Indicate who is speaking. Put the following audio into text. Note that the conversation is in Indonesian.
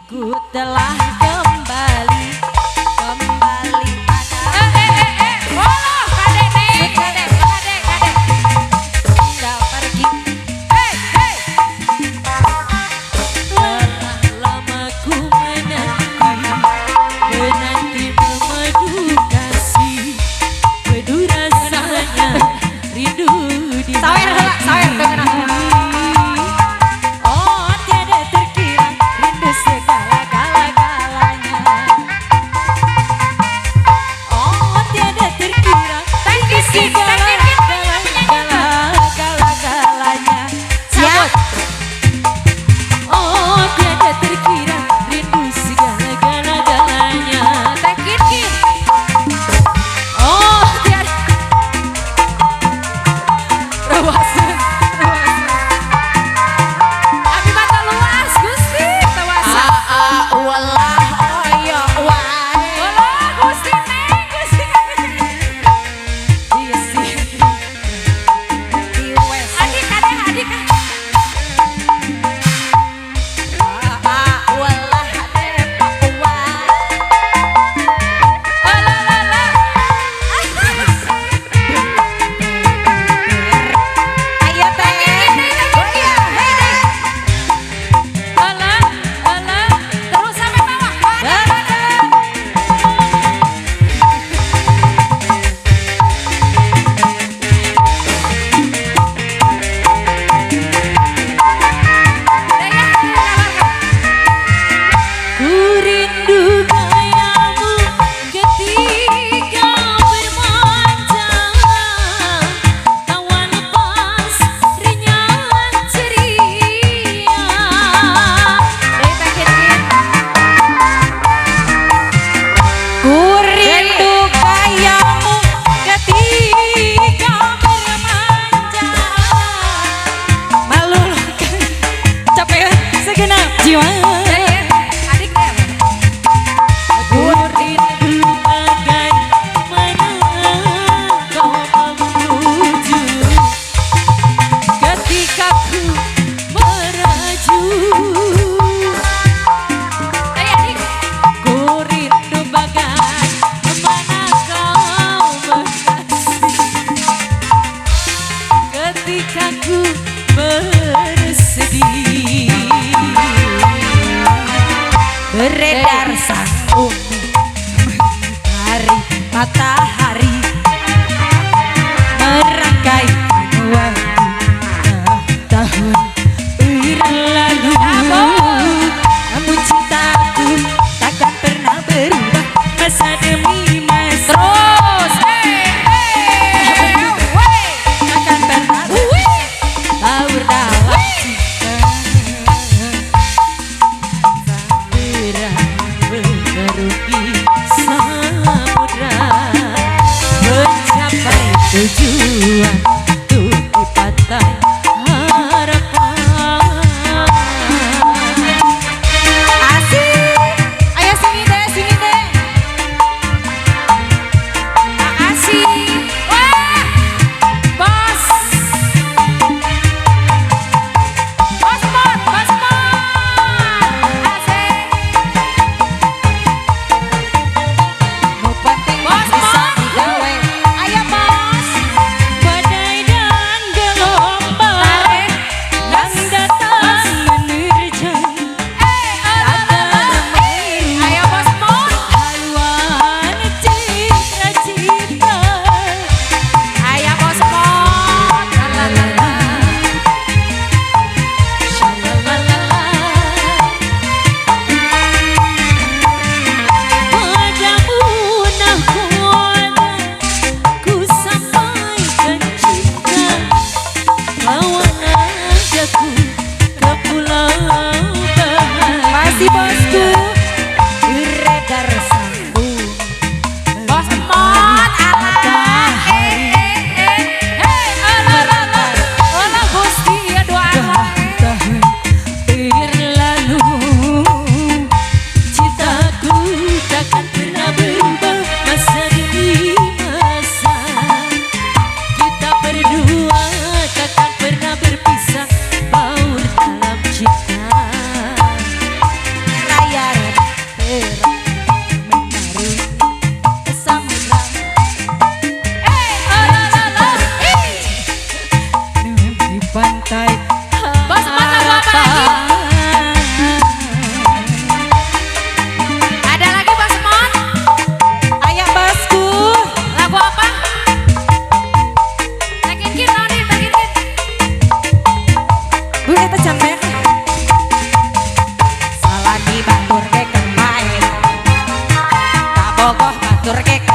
Speaker 1: Ku telah kembali
Speaker 2: Boloh kadek nih, kadek.
Speaker 1: Nggak pergi.
Speaker 2: Hei.
Speaker 1: Telah lama ku menanti memadu kasih, bedu rasanya rindu di
Speaker 2: Sawer heula, sawer dengeran.
Speaker 1: Oh tiada terkira rindu segala-galanya. Oh tiada terkira rindu segala-galanya.
Speaker 2: Siap.
Speaker 1: Oh tiada terkira rindu segala-galanya.
Speaker 2: Tekin ki.
Speaker 1: Oh tiada rawasan.
Speaker 2: Abi mata luas Gusti, tewasa.
Speaker 1: Walah oyo wae.
Speaker 2: Boloh Gusti neng, Gusti.
Speaker 1: Iya sih. Iwes.
Speaker 2: Adik kadek adik.
Speaker 1: Walah depok wae.
Speaker 2: Alalala.
Speaker 1: Ayo teh.
Speaker 2: Alah, terus sampai bawah.
Speaker 1: Ku rindu gayamu ketika bermanja, tawa lepas renyah ceria. Ku rindu gayamu ketika bermanja, meluluhkan capek segenap jiwa.
Speaker 2: Adik deh.
Speaker 1: Ku rindu bagaimana kau menuju ketika ku meraju.
Speaker 2: Adik.
Speaker 1: Ku rindu bagaimana kau mengasih ketika ku bersedih. Beredar sang umi mentari matahari merangkai waktu tahun berlalu. Namun cintaku takkan pernah berubah masa demi masa.
Speaker 2: Terus.
Speaker 1: Takkan pernah berbaur dalam cinta. Tak pernah matur kek